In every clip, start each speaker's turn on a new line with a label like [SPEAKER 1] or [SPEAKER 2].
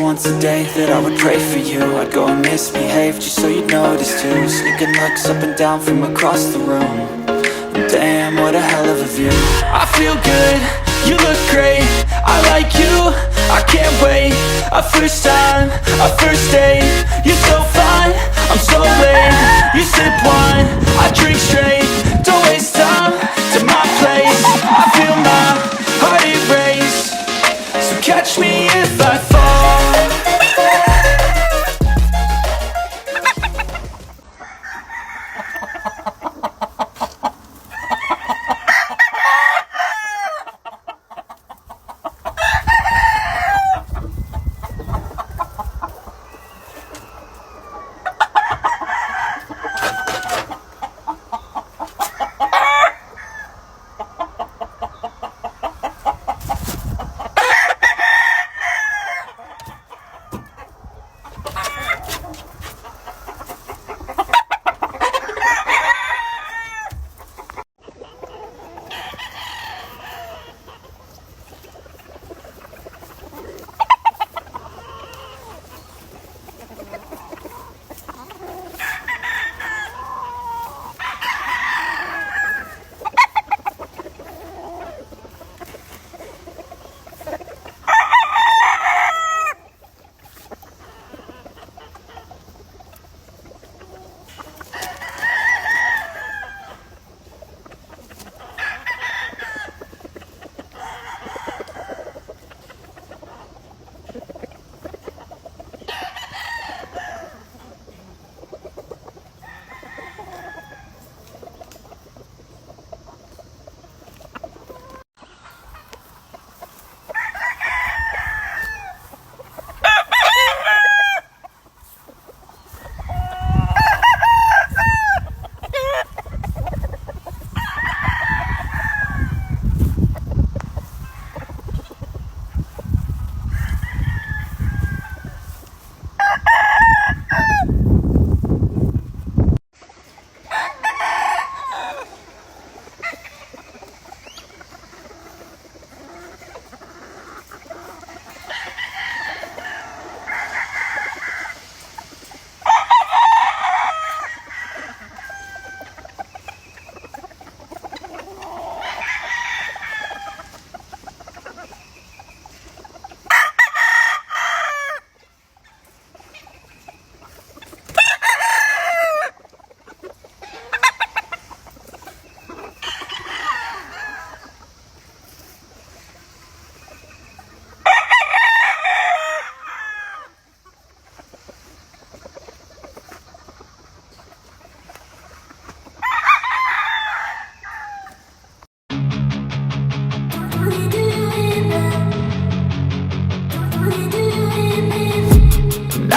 [SPEAKER 1] once a day that I would pray for you. I'd go and misbehave just so you'd notice too. Sneaking looks up and down from across the room. And damn, what a hell of a view. I feel good, you look great, I like you, I can't wait. A first time, a first date. You're so fine, I'm so late. You sip wine, I drink straight. Don't waste time to my place. I feel my heart erase. So catch me if I fall.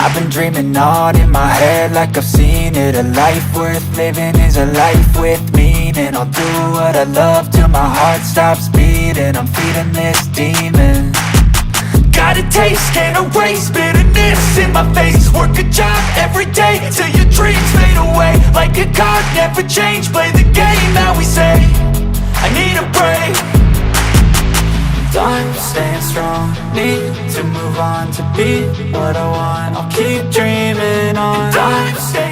[SPEAKER 1] I've been dreaming on in my head like I've seen it. A life worth living is a life with meaning. I'll do what I love till my heart stops beating. I'm feeding this demon. Got a taste, can't erase bitterness in my face. Work a job every day till your dreams fade away. Like a card, never change, play the game that we say. I need a break. I'm staying strong, need to move on to be what I want. I'll keep dreaming on. I'm staying